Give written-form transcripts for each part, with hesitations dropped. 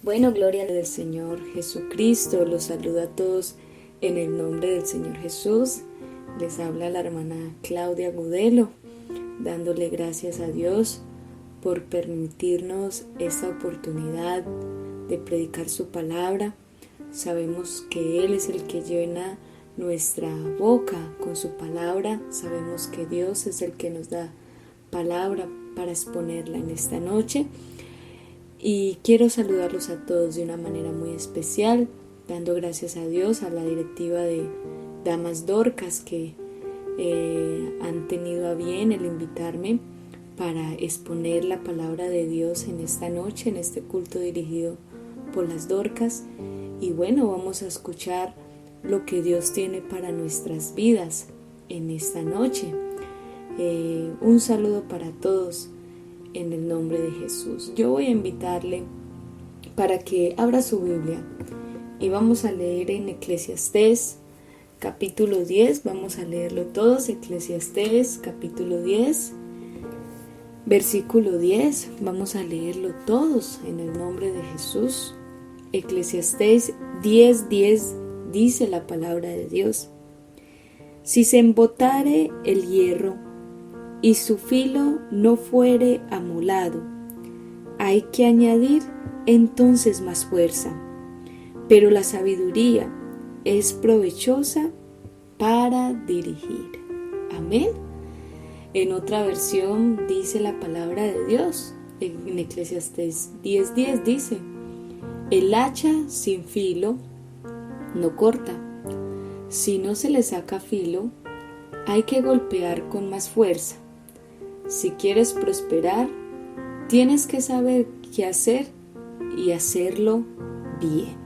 Bueno, gloria al del Señor Jesucristo. Los saludo a todos en el nombre del Señor Jesús. Les habla la hermana Claudia Gudelo, dándole gracias a Dios por permitirnos esta oportunidad de predicar su palabra. Sabemos que Él es el que llena nuestra boca con su palabra. Sabemos que Dios es el que nos da palabra para exponerla en esta noche. Y quiero saludarlos a todos de una manera muy especial, dando gracias a Dios, a la directiva de Damas Dorcas que han tenido a bien el invitarme para exponer la palabra de Dios en esta noche, en este culto dirigido por las Dorcas. Y bueno, vamos a escuchar lo que Dios tiene para nuestras vidas en esta noche. Un saludo para todos en el nombre de Jesús. Yo voy a invitarle para que abra su Biblia y vamos a leer en Eclesiastés capítulo 10, vamos a leerlo todos. Eclesiastés capítulo 10, versículo 10, vamos a leerlo todos en el nombre de Jesús. Eclesiastés 10:10 dice la palabra de Dios: si se embotare el hierro y su filo no fuere amolado, hay que añadir entonces más fuerza, pero la sabiduría es provechosa para dirigir. Amén. En otra versión dice la palabra de Dios, en Eclesiastés 10:10 dice: el hacha sin filo no corta, si no se le saca filo, hay que golpear con más fuerza. Si quieres prosperar, tienes que saber qué hacer y hacerlo bien.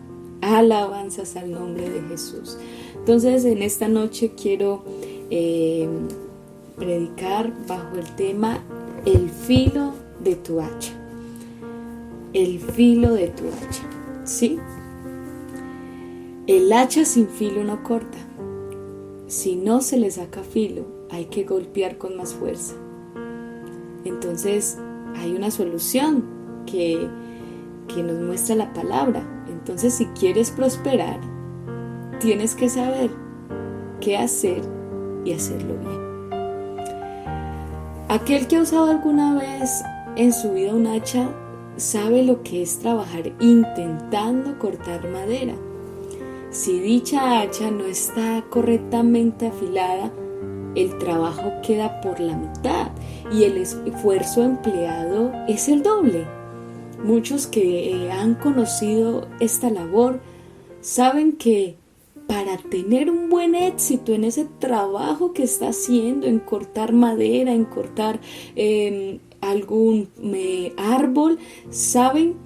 Alabanzas al nombre de Jesús. Entonces, en esta noche quiero predicar bajo el tema el filo de tu hacha. El filo de tu hacha, ¿sí? El hacha sin filo no corta. Si no se le saca filo, hay que golpear con más fuerza. Entonces hay una solución que nos muestra la palabra. Entonces, si quieres prosperar, tienes que saber qué hacer y hacerlo bien. Aquel que ha usado alguna vez en su vida un hacha sabe lo que es trabajar intentando cortar madera. Si dicha hacha no está correctamente afilada, el trabajo queda por la mitad y el esfuerzo empleado es el doble. Muchos que han conocido esta labor saben que para tener un buen éxito en ese trabajo que está haciendo, en cortar madera, en cortar algún árbol, saben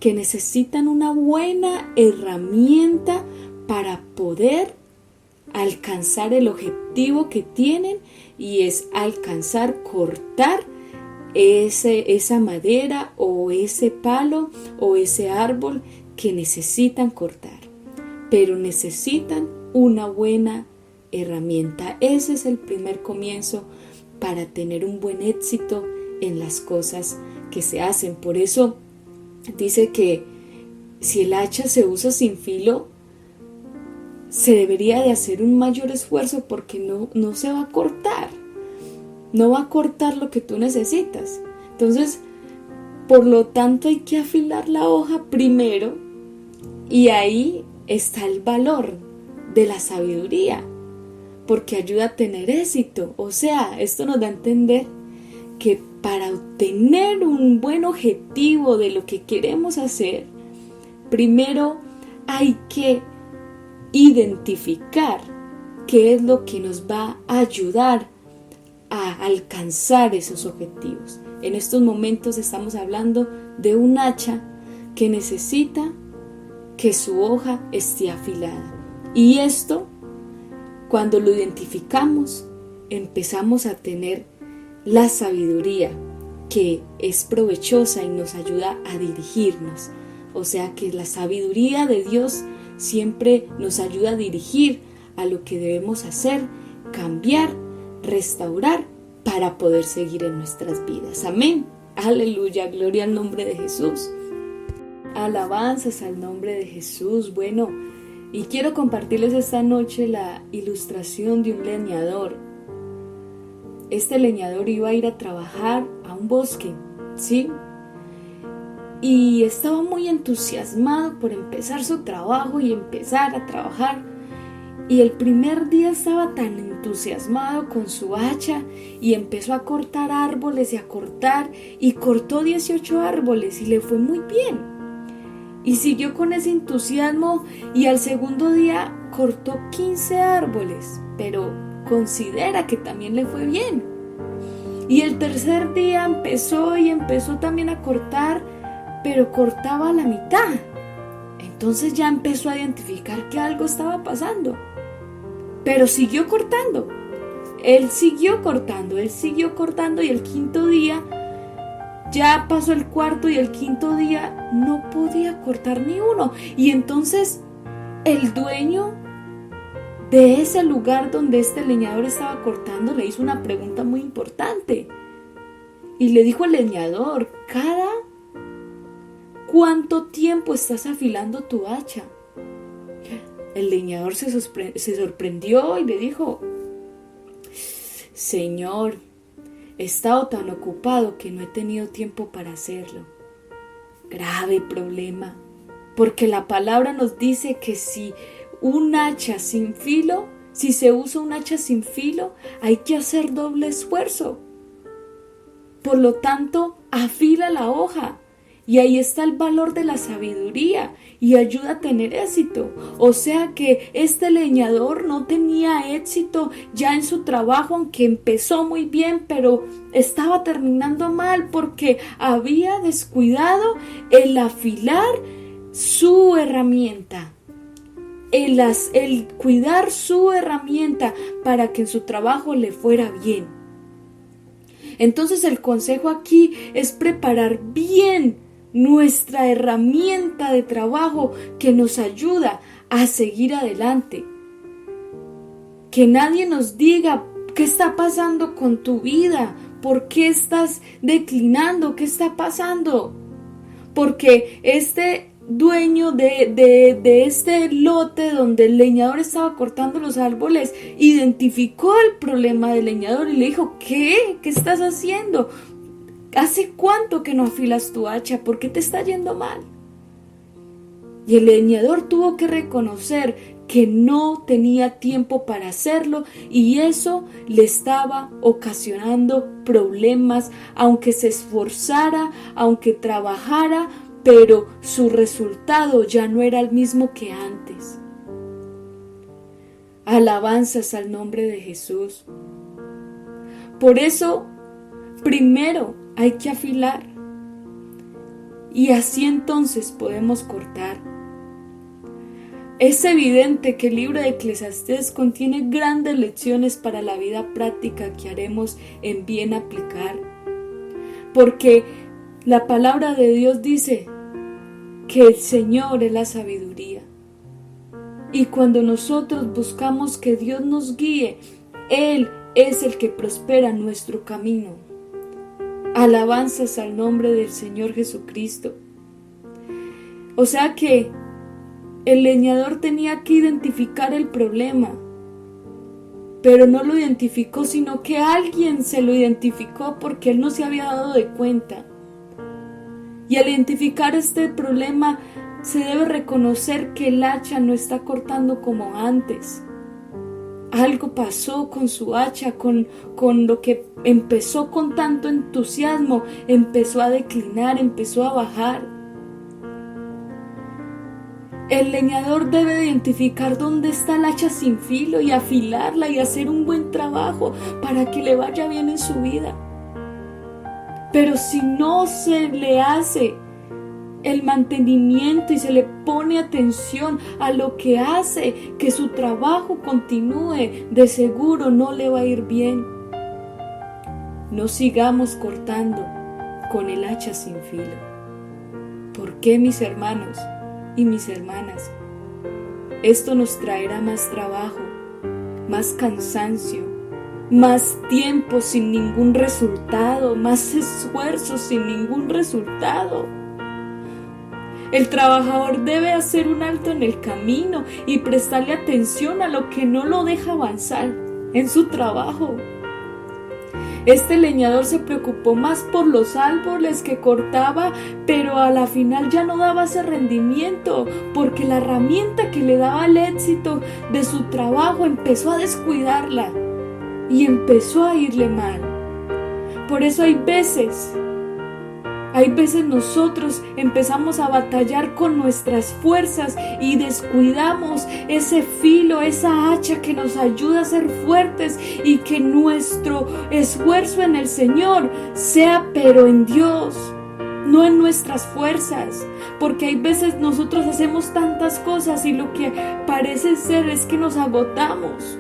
que necesitan una buena herramienta para poder alcanzar el objetivo que tienen, y es alcanzar, cortar esa madera o ese palo o ese árbol que necesitan cortar, pero necesitan una buena herramienta. Ese es el primer comienzo para tener un buen éxito en las cosas que se hacen. Por eso dice que si el hacha se usa sin filo, se debería de hacer un mayor esfuerzo porque no se va a cortar. No va a cortar lo que tú necesitas. Entonces, por lo tanto, hay que afilar la hoja primero, y ahí está el valor de la sabiduría, porque ayuda a tener éxito. O sea, esto nos da a entender que para obtener un buen objetivo de lo que queremos hacer, primero hay que identificar qué es lo que nos va a ayudar a alcanzar esos objetivos. En estos momentos estamos hablando de un hacha que necesita que su hoja esté afilada. Y esto, cuando lo identificamos, empezamos a tener la sabiduría que es provechosa y nos ayuda a dirigirnos. O sea que la sabiduría de Dios siempre nos ayuda a dirigir a lo que debemos hacer, cambiar, restaurar para poder seguir en nuestras vidas. Amén. Aleluya, gloria al nombre de Jesús. Alabanzas al nombre de Jesús. Bueno, y quiero compartirles esta noche la ilustración de un leñador. Este leñador iba a ir a trabajar a un bosque, ¿sí? Y estaba muy entusiasmado por empezar su trabajo y empezar a trabajar. Y el primer día estaba tan entusiasmado con su hacha y empezó a cortar árboles y cortó 18 árboles y le fue muy bien. Y siguió con ese entusiasmo y al segundo día cortó 15 árboles, pero considera que también le fue bien. Y el tercer día empezó también a cortar, pero cortaba a la mitad. Entonces ya empezó a identificar que algo estaba pasando. Pero siguió cortando. Él siguió cortando y el quinto día, ya pasó el cuarto y el quinto día no podía cortar ni uno. Y entonces el dueño de ese lugar donde este leñador estaba cortando le hizo una pregunta muy importante. Y le dijo al leñador: ¿cada cuánto tiempo estás afilando tu hacha? El leñador se sorprendió y le dijo: Señor, he estado tan ocupado que no he tenido tiempo para hacerlo. Grave problema, porque la palabra nos dice que si se usa un hacha sin filo, hay que hacer doble esfuerzo. Por lo tanto, afila la hoja. Y ahí está el valor de la sabiduría y ayuda a tener éxito. O sea que este leñador no tenía éxito ya en su trabajo, aunque empezó muy bien, pero estaba terminando mal porque había descuidado el afilar su herramienta. El cuidar su herramienta para que en su trabajo le fuera bien. Entonces el consejo aquí es preparar bien nuestra herramienta de trabajo que nos ayuda a seguir adelante. Que nadie nos diga qué está pasando con tu vida, por qué estás declinando, qué está pasando. Porque este dueño de este lote donde el leñador estaba cortando los árboles identificó el problema del leñador y le dijo: ¿Qué estás haciendo? ¿Hace cuánto que no afilas tu hacha? ¿Por qué te está yendo mal? Y el leñador tuvo que reconocer que no tenía tiempo para hacerlo y eso le estaba ocasionando problemas, aunque se esforzara, aunque trabajara, pero su resultado ya no era el mismo que antes. Alabanzas al nombre de Jesús. Por eso, primero hay que afilar y así entonces podemos cortar. Es evidente que el libro de Eclesiastés contiene grandes lecciones para la vida práctica que haremos en bien aplicar, porque la palabra de Dios dice que el Señor es la sabiduría y cuando nosotros buscamos que Dios nos guíe, Él es el que prospera nuestro camino. Alabanzas al nombre del Señor Jesucristo. O sea que el leñador tenía que identificar el problema, pero no lo identificó, sino que alguien se lo identificó porque él no se había dado de cuenta. Y al identificar este problema, se debe reconocer que el hacha no está cortando como antes. Algo pasó con su hacha, con lo que empezó con tanto entusiasmo, empezó a declinar, empezó a bajar. El leñador debe identificar dónde está el hacha sin filo y afilarla y hacer un buen trabajo para que le vaya bien en su vida. Pero si no se le hace el mantenimiento y se le pone atención a lo que hace que su trabajo continúe, de seguro no le va a ir bien. No sigamos cortando con el hacha sin filo. ¿Por qué, mis hermanos y mis hermanas? Esto nos traerá más trabajo, más cansancio, más tiempo sin ningún resultado, más esfuerzo sin ningún resultado. El trabajador debe hacer un alto en el camino y prestarle atención a lo que no lo deja avanzar en su trabajo. Este leñador se preocupó más por los árboles que cortaba, pero a la final ya no daba ese rendimiento, porque la herramienta que le daba el éxito de su trabajo empezó a descuidarla y empezó a irle mal. Por eso hay veces nosotros empezamos a batallar con nuestras fuerzas y descuidamos ese filo, esa hacha que nos ayuda a ser fuertes, y que nuestro esfuerzo en el Señor sea pero en Dios, no en nuestras fuerzas. Porque hay veces nosotros hacemos tantas cosas y lo que parece ser es que nos agotamos.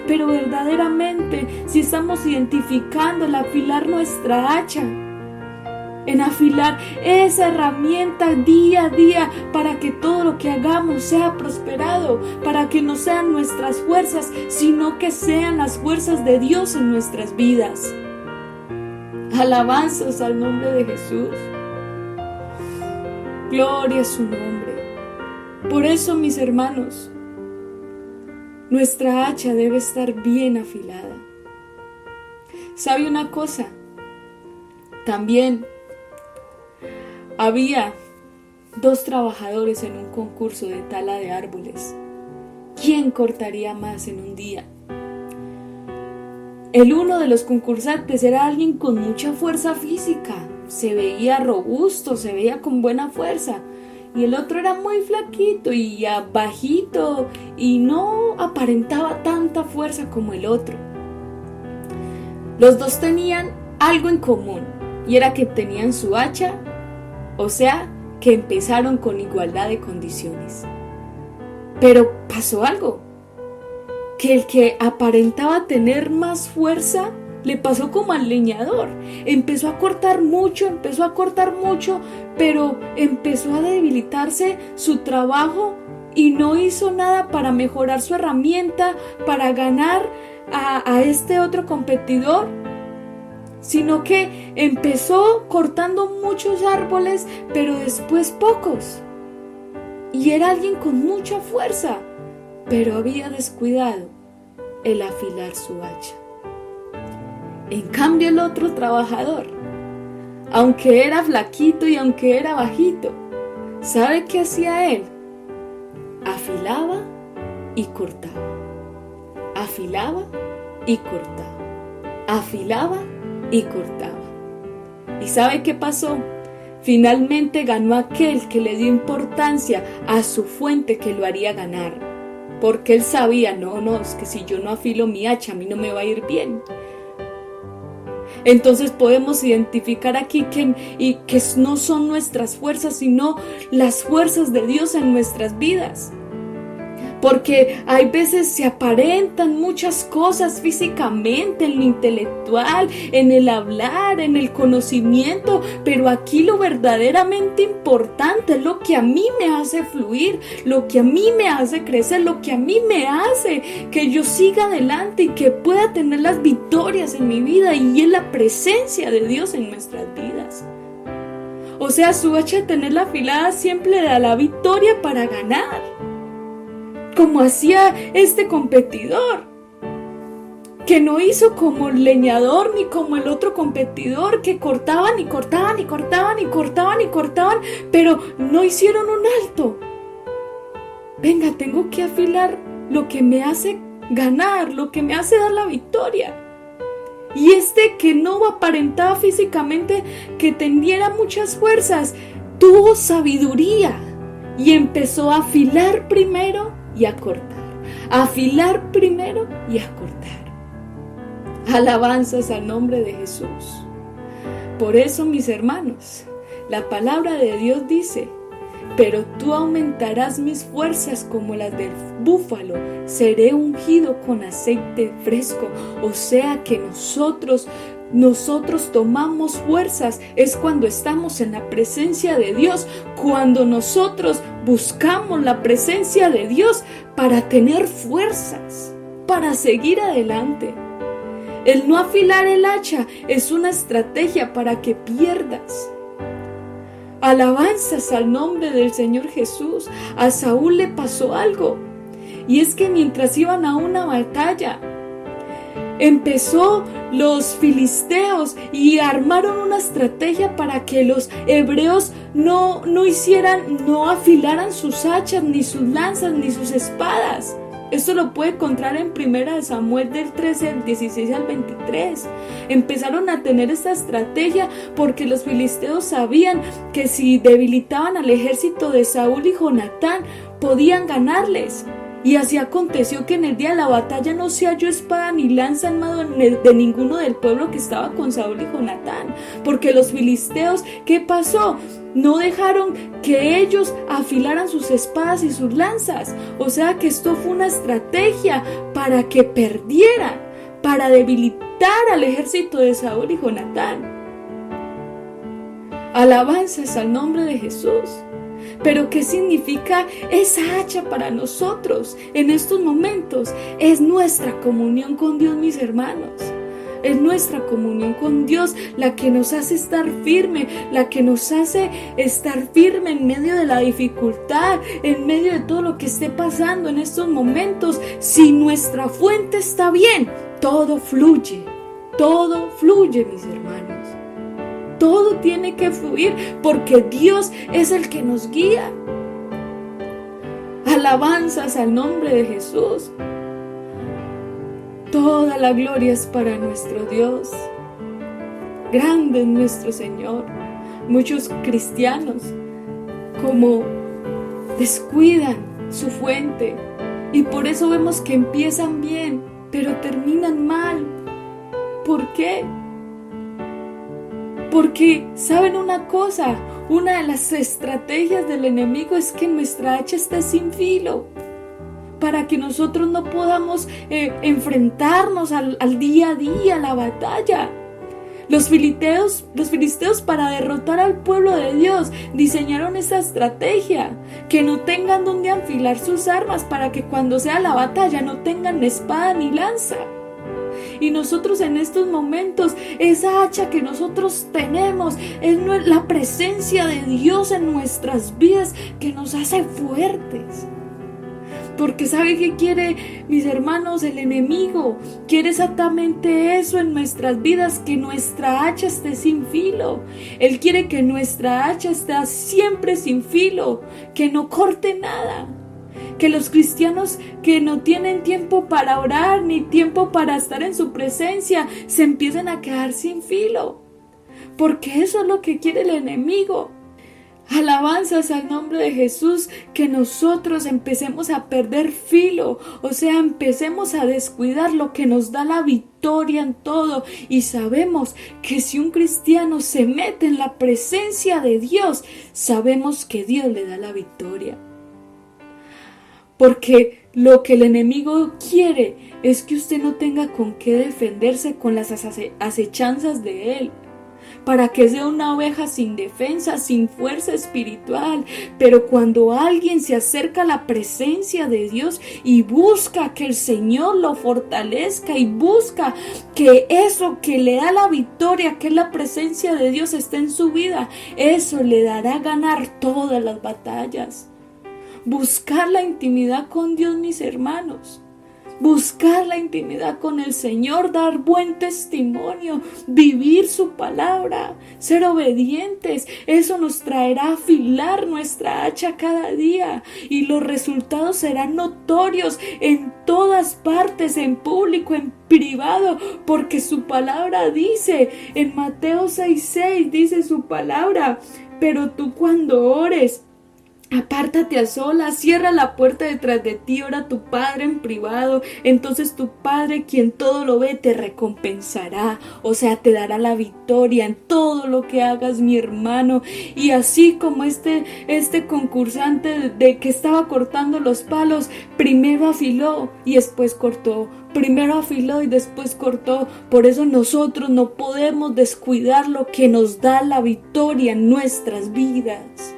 Pero verdaderamente, si estamos identificando el afilar nuestra hacha, en afilar esa herramienta día a día para que todo lo que hagamos sea prosperado, para que no sean nuestras fuerzas, sino que sean las fuerzas de Dios en nuestras vidas. Alabanzas al nombre de Jesús. Gloria a su nombre. Por eso, mis hermanos, nuestra hacha debe estar bien afilada. ¿Sabe una cosa? También había 2 trabajadores en un concurso de tala de árboles. ¿Quién cortaría más en un día? El uno de los concursantes era alguien con mucha fuerza física. Se veía robusto, se veía con buena fuerza. Y el otro era muy flaquito y bajito y no aparentaba tanta fuerza como el otro. Los dos tenían algo en común, y era que tenían su hacha, o sea, que empezaron con igualdad de condiciones. Pero pasó algo, que el que aparentaba tener más fuerza le pasó como al leñador. Empezó a cortar mucho, pero empezó a debilitarse su trabajo y no hizo nada para mejorar su herramienta, para ganar a este otro competidor, sino que empezó cortando muchos árboles, pero después pocos. Y era alguien con mucha fuerza, pero había descuidado el afilar su hacha. En cambio, el otro trabajador, aunque era flaquito y aunque era bajito, ¿sabe qué hacía él? Afilaba y cortaba. Afilaba y cortaba. Afilaba y cortaba. ¿Y sabe qué pasó? Finalmente ganó aquel que le dio importancia a su fuente que lo haría ganar. Porque él sabía, no, es que si yo no afilo mi hacha, a mí no me va a ir bien. Entonces podemos identificar aquí que no son nuestras fuerzas, sino las fuerzas de Dios en nuestras vidas. Porque hay veces se aparentan muchas cosas físicamente, en lo intelectual, en el hablar, en el conocimiento, pero aquí lo verdaderamente importante es lo que a mí me hace fluir, lo que a mí me hace crecer, lo que a mí me hace que yo siga adelante y que pueda tener las victorias en mi vida, y es la presencia de Dios en nuestras vidas. O sea, su hacha de tenerla afilada siempre le da la victoria para ganar, como hacía este competidor, que no hizo como el leñador ni como el otro competidor, que cortaban, pero no hicieron un alto. Venga, tengo que afilar lo que me hace ganar, lo que me hace dar la victoria. Y este que no aparentaba físicamente que tendiera muchas fuerzas, tuvo sabiduría y empezó a afilar primero y a cortar, afilar primero y a cortar. Alabanzas al nombre de Jesús. Por eso, mis hermanos, la palabra de Dios dice: pero tú aumentarás mis fuerzas como las del búfalo, seré ungido con aceite fresco. O sea que nosotros tomamos fuerzas es cuando estamos en la presencia de Dios, cuando nosotros buscamos la presencia de Dios para tener fuerzas, para seguir adelante. El no afilar el hacha es una estrategia para que pierdas. Alabanzas al nombre del Señor Jesús. A Saúl le pasó algo. Y es que mientras iban a una batalla, empezó los filisteos y armaron una estrategia para que los hebreos no afilaran sus hachas, ni sus lanzas, ni sus espadas. Esto lo puede encontrar en 1 Samuel del 13, del 16 al 23. Empezaron a tener esta estrategia porque los filisteos sabían que si debilitaban al ejército de Saúl y Jonatán, podían ganarles. Y así aconteció que en el día de la batalla no se halló espada ni lanza en mano de ninguno del pueblo que estaba con Saúl y Jonatán. Porque los filisteos, ¿qué pasó? No dejaron que ellos afilaran sus espadas y sus lanzas. O sea que esto fue una estrategia para que perdieran, para debilitar al ejército de Saúl y Jonatán. Alabanzas al nombre de Jesús. Pero ¿qué significa esa hacha para nosotros en estos momentos? Es nuestra comunión con Dios, mis hermanos. Es nuestra comunión con Dios la que nos hace estar firme, la que nos hace estar firme en medio de la dificultad, en medio de todo lo que esté pasando en estos momentos. Si nuestra fuente está bien, todo fluye, mis hermanos. Todo tiene que fluir porque Dios es el que nos guía. Alabanzas al nombre de Jesús. Toda la gloria es para nuestro Dios. Grande es nuestro Señor. Muchos cristianos como descuidan su fuente y por eso vemos que empiezan bien, pero terminan mal. ¿Por qué? Porque, ¿saben una cosa? Una de las estrategias del enemigo es que nuestra hacha esté sin filo, para que nosotros no podamos enfrentarnos al día a día, a la batalla. Los filisteos para derrotar al pueblo de Dios diseñaron esa estrategia, que no tengan donde afilar sus armas para que cuando sea la batalla no tengan espada ni lanza. Y nosotros en estos momentos, esa hacha que nosotros tenemos es la presencia de Dios en nuestras vidas que nos hace fuertes. Porque ¿sabe qué quiere, mis hermanos? El enemigo quiere exactamente eso en nuestras vidas, que nuestra hacha esté sin filo. Él quiere que nuestra hacha esté siempre sin filo, que no corte nada. Que los cristianos que no tienen tiempo para orar ni tiempo para estar en su presencia se empiecen a quedar sin filo, porque eso es lo que quiere el enemigo. Alabanzas al nombre de Jesús, que nosotros empecemos a perder filo, o sea, empecemos a descuidar lo que nos da la victoria en todo. Y sabemos que si un cristiano se mete en la presencia de Dios, sabemos que Dios le da la victoria. Porque lo que el enemigo quiere es que usted no tenga con qué defenderse con las acechanzas de él, para que sea una oveja sin defensa, sin fuerza espiritual. Pero cuando alguien se acerca a la presencia de Dios y busca que el Señor lo fortalezca y busca que eso que le da la victoria, que es la presencia de Dios, esté en su vida, eso le dará a ganar todas las batallas. Buscar la intimidad con Dios, mis hermanos. Buscar la intimidad con el Señor, dar buen testimonio, vivir su palabra, ser obedientes. Eso nos traerá a afilar nuestra hacha cada día y los resultados serán notorios en todas partes, en público, en privado, porque su palabra dice, en Mateo 6:6 dice su palabra: pero tú cuando ores, apártate a solas, cierra la puerta detrás de ti, ora a tu Padre en privado, entonces tu Padre, quien todo lo ve, te recompensará, o sea, te dará la victoria en todo lo que hagas, mi hermano. Y así como este concursante de que estaba cortando los palos, primero afiló y después cortó. Primero afiló y después cortó. Por eso nosotros no podemos descuidar lo que nos da la victoria en nuestras vidas.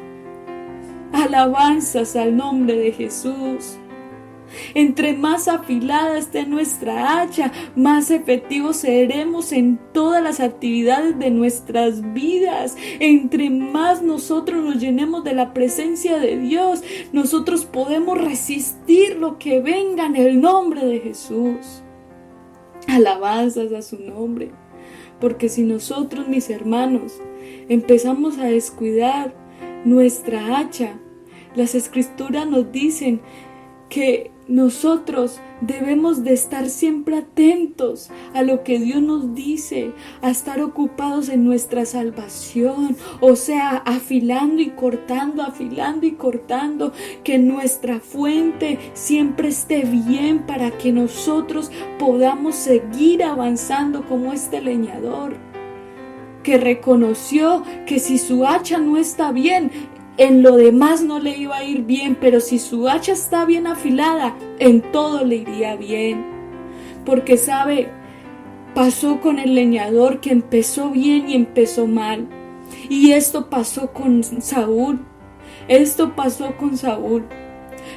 Alabanzas al nombre de Jesús. Entre más afilada esté nuestra hacha, más efectivos seremos en todas las actividades de nuestras vidas. Entre más nosotros nos llenemos de la presencia de Dios, nosotros podemos resistir lo que venga en el nombre de Jesús. Alabanzas a su nombre. Porque si nosotros, mis hermanos, empezamos a descuidar nuestra hacha, las Escrituras nos dicen que nosotros debemos de estar siempre atentos a lo que Dios nos dice, a estar ocupados en nuestra salvación, o sea, afilando y cortando, que nuestra fuente siempre esté bien para que nosotros podamos seguir avanzando como este leñador, que reconoció que si su hacha no está bien, en lo demás no le iba a ir bien, pero si su hacha está bien afilada, en todo le iría bien. Porque sabe, pasó con el leñador que empezó bien y empezó mal. Y esto pasó con Saúl.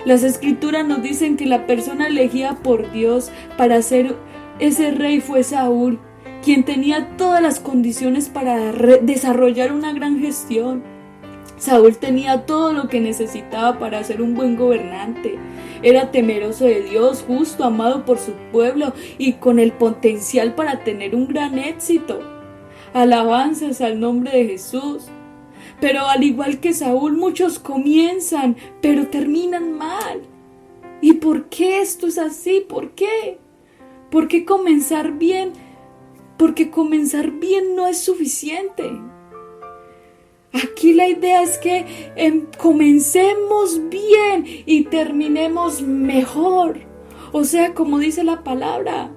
Las Escrituras nos dicen que la persona elegida por Dios para ser ese rey fue Saúl, quien tenía todas las condiciones para desarrollar una gran gestión. Saúl tenía todo lo que necesitaba para ser un buen gobernante. Era temeroso de Dios, justo, amado por su pueblo y con el potencial para tener un gran éxito. Alabanzas al nombre de Jesús. Pero al igual que Saúl, muchos comienzan, pero terminan mal. ¿Y por qué esto es así? ¿Por qué? ¿Por qué comenzar bien? Porque comenzar bien no es suficiente. Aquí la idea es que comencemos bien y terminemos mejor. O sea, como dice la palabra,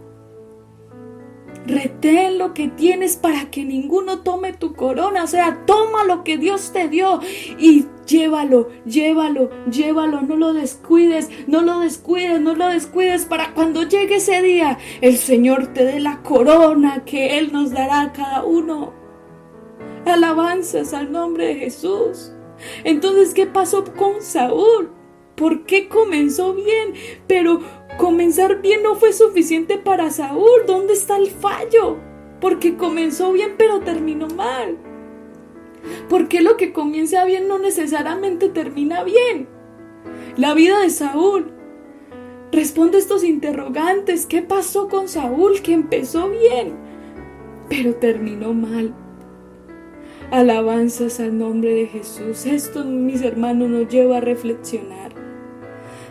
retén lo que tienes para que ninguno tome tu corona. O sea, toma lo que Dios te dio y llévalo, no lo descuides para cuando llegue ese día, el Señor te dé la corona que Él nos dará a cada uno. Alabanzas al nombre de Jesús. Entonces, ¿qué pasó con Saúl? ¿Por qué comenzó bien? Pero comenzar bien no fue suficiente para Saúl. ¿Dónde está el fallo? Porque comenzó bien pero terminó mal. ¿Por qué lo que comienza bien no necesariamente termina bien? La vida de Saúl responde a estos interrogantes. ¿Qué pasó con Saúl que empezó bien pero terminó mal? Alabanzas al nombre de Jesús. Esto, mis hermanos, nos lleva a reflexionar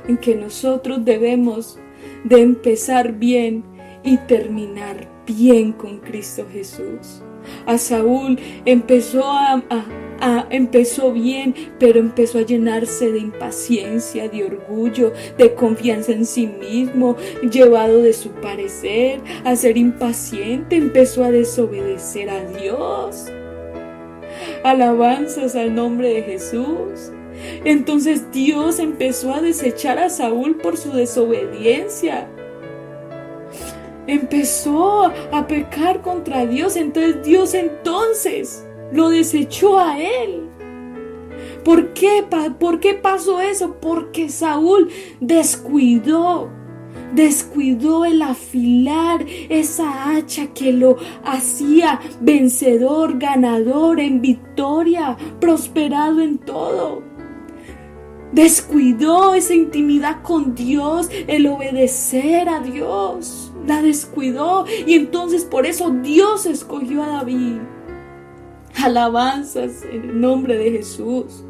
en que nosotros debemos de empezar bien y terminar bien con Cristo Jesús. A Saúl empezó bien, pero empezó a llenarse de impaciencia, de orgullo, de confianza en sí mismo, llevado de su parecer, a ser impaciente, empezó a desobedecer a Dios. Alabanzas al nombre de Jesús. Entonces Dios empezó a desechar a Saúl por su desobediencia. Empezó a pecar contra Dios. Entonces Dios lo desechó a él. ¿Por qué pasó eso? Porque Saúl descuidó el afilar esa hacha que lo hacía vencedor, ganador, en victoria, prosperado en todo. Descuidó esa intimidad con Dios, el obedecer a Dios, la descuidó, y entonces por eso Dios escogió a David. Alabanzas en el nombre de Jesús.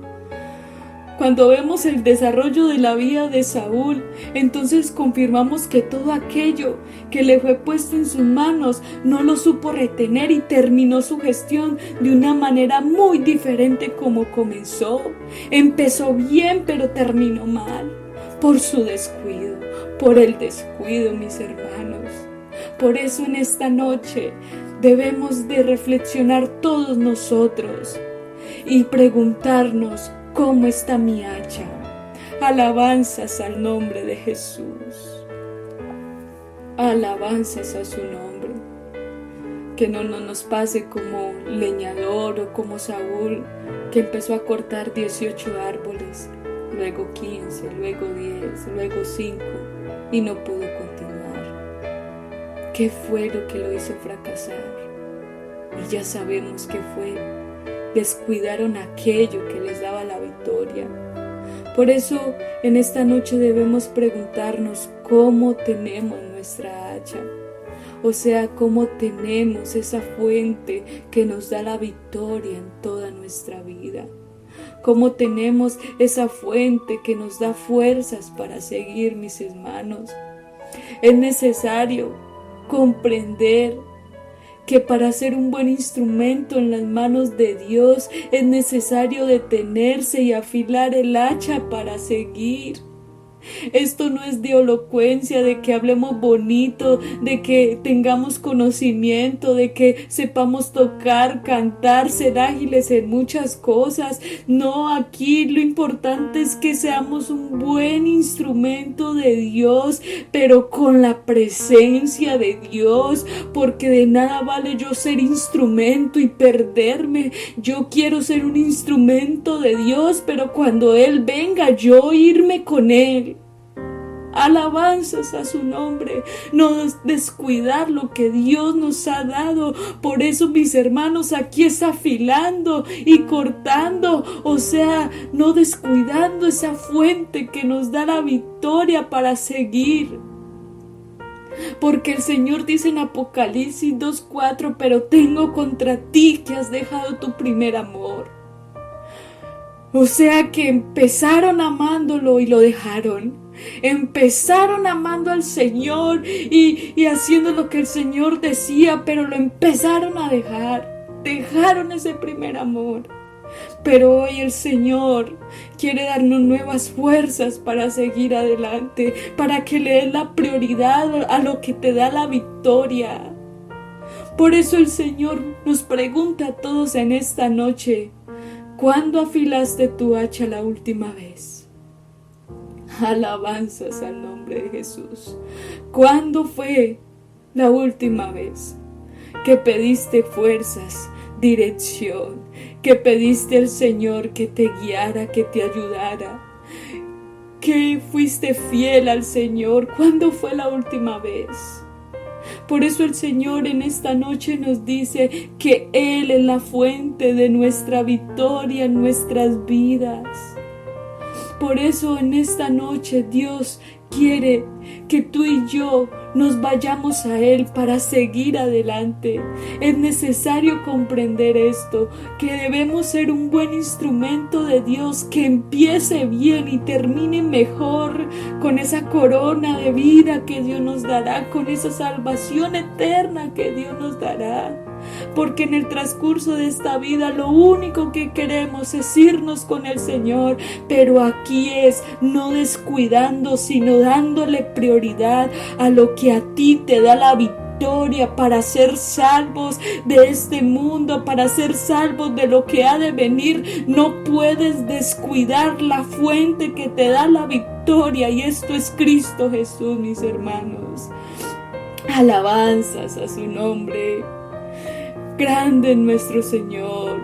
Cuando vemos el desarrollo de la vida de Saúl, entonces confirmamos que todo aquello que le fue puesto en sus manos no lo supo retener y terminó su gestión de una manera muy diferente como comenzó. Empezó bien, pero terminó mal por su descuido, por el descuido, mis hermanos. Por eso en esta noche debemos de reflexionar todos nosotros y preguntarnos: ¿cómo está mi hacha? Alabanzas al nombre de Jesús. Alabanzas a su nombre. Que no nos pase como leñador o como Saúl, que empezó a cortar 18 árboles. luego 15, luego 10, luego 5 y no pudo continuar. ¿Qué fue lo que lo hizo fracasar? Y ya sabemos qué fue. Descuidaron aquello que les daba la victoria. Por eso en esta noche debemos preguntarnos cómo tenemos nuestra hacha. O sea, cómo tenemos esa fuente que nos da la victoria en toda nuestra vida. Cómo tenemos esa fuente que nos da fuerzas para seguir, mis hermanos. Es necesario comprender que para ser un buen instrumento en las manos de Dios es necesario detenerse y afilar el hacha para seguir. Esto no es de elocuencia, de que hablemos bonito, de que tengamos conocimiento, de que sepamos tocar, cantar, ser ágiles en muchas cosas. No, aquí lo importante es que seamos un buen instrumento de Dios, pero con la presencia de Dios, porque de nada vale yo ser instrumento y perderme. Yo quiero ser un instrumento de Dios, pero cuando Él venga, yo irme con Él. Alabanzas a su nombre, no descuidar lo que Dios nos ha dado. Por eso, mis hermanos, aquí es afilando y cortando, o sea, no descuidando esa fuente que nos da la victoria para seguir. Porque el Señor dice en Apocalipsis 2:4, pero tengo contra ti que has dejado tu primer amor. O sea que empezaron amándolo y lo dejaron. Empezaron amando al Señor y haciendo lo que el Señor decía, pero lo empezaron a dejar. Dejaron ese primer amor. Pero hoy el Señor quiere darnos nuevas fuerzas para seguir adelante, para que le des la prioridad a lo que te da la victoria. Por eso el Señor nos pregunta a todos en esta noche: ¿cuándo afilaste tu hacha la última vez? Alabanzas al nombre de Jesús. ¿Cuándo fue la última vez que pediste fuerzas, dirección, que pediste al Señor que te guiara, que te ayudara, que fuiste fiel al Señor? ¿Cuándo fue la última vez? Por eso el Señor en esta noche nos dice que Él es la fuente de nuestra victoria en nuestras vidas. Por eso en esta noche Dios quiere que tú y yo nos vayamos a Él para seguir adelante. Es necesario comprender esto, que debemos ser un buen instrumento de Dios, que empiece bien y termine mejor, con esa corona de vida que Dios nos dará, con esa salvación eterna que Dios nos dará. Porque en el transcurso de esta vida lo único que queremos es irnos con el Señor, pero aquí es no descuidando, sino dándole prioridad a lo que a ti te da la victoria para ser salvos de este mundo, para ser salvos de lo que ha de venir. No puedes descuidar la fuente que te da la victoria, y esto es Cristo Jesús, mis hermanos. Alabanzas a su nombre. Grande es nuestro Señor.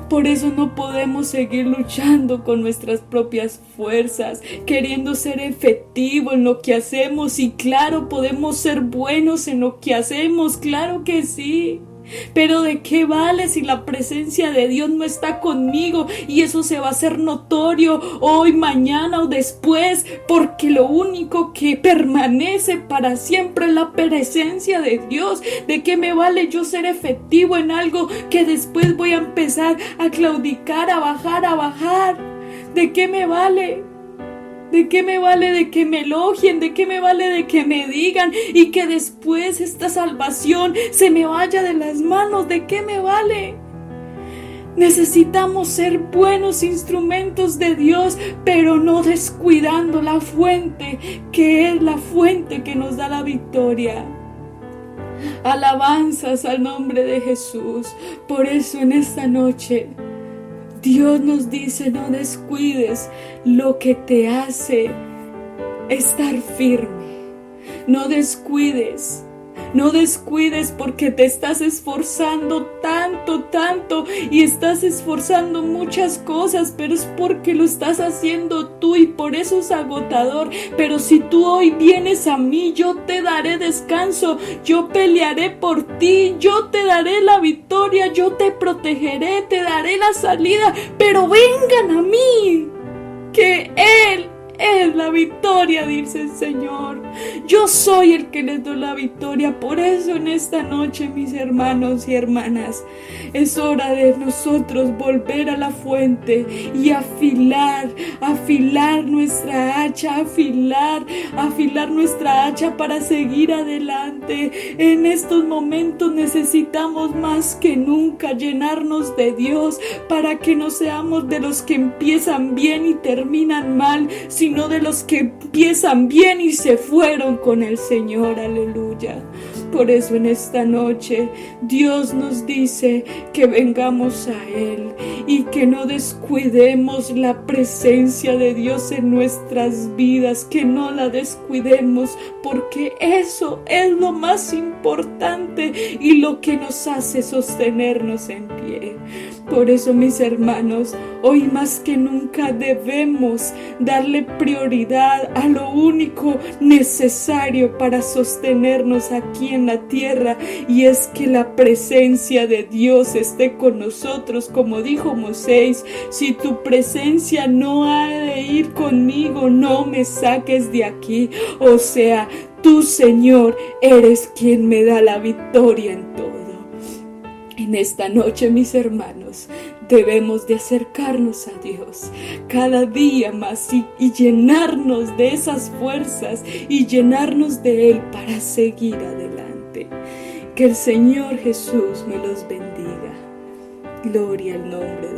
Por eso no podemos seguir luchando con nuestras propias fuerzas, queriendo ser efectivos en lo que hacemos. Y claro, podemos ser buenos en lo que hacemos, claro que sí. Pero ¿de qué vale si la presencia de Dios no está conmigo? Y eso se va a hacer notorio hoy, mañana o después, porque lo único que permanece para siempre es la presencia de Dios. ¿De qué me vale yo ser efectivo en algo que después voy a empezar a claudicar, a bajar? ¿De qué me vale? ¿De qué me vale de que me elogien? ¿De qué me vale de que me digan y que después esta salvación se me vaya de las manos? ¿De qué me vale? Necesitamos ser buenos instrumentos de Dios, pero no descuidando la fuente, que es la fuente que nos da la victoria. Alabanzas al nombre de Jesús. Por eso en esta noche Dios nos dice: no descuides lo que te hace estar firme. No descuides No descuides porque te estás esforzando tanto y estás esforzando muchas cosas, pero es porque lo estás haciendo tú y por eso es agotador. Pero si tú hoy vienes a mí, yo te daré descanso, yo pelearé por ti, yo te daré la victoria, yo te protegeré, te daré la salida, pero vengan a mí, que Él es la victoria, dice el Señor. Yo soy el que les doy la victoria. Por eso en esta noche, mis hermanos y hermanas, es hora de nosotros volver a la fuente y afilar nuestra hacha, afilar nuestra hacha para seguir adelante. En estos momentos necesitamos más que nunca llenarnos de Dios para que no seamos de los que empiezan bien y terminan mal, sino de los que empiezan bien y se fueron con el Señor. Aleluya. Por eso en esta noche Dios nos dice que vengamos a Él y que no descuidemos la presencia de Dios en nuestras vidas, que no la descuidemos, porque eso es lo más importante y lo que nos hace sostenernos en pie. Por eso, mis hermanos, hoy más que nunca debemos darle prioridad a lo único necesario para sostenernos aquí en la tierra, y es que la presencia de Dios esté con nosotros. Como dijo Moisés: si tu presencia no ha de ir conmigo, no me saques de aquí. O sea, tú, Señor, eres quien me da la victoria en todo. En esta noche, mis hermanos, debemos de acercarnos a Dios cada día más y llenarnos de esas fuerzas y llenarnos de Él para seguir adelante. Que el Señor Jesús me los bendiga. Gloria al nombre de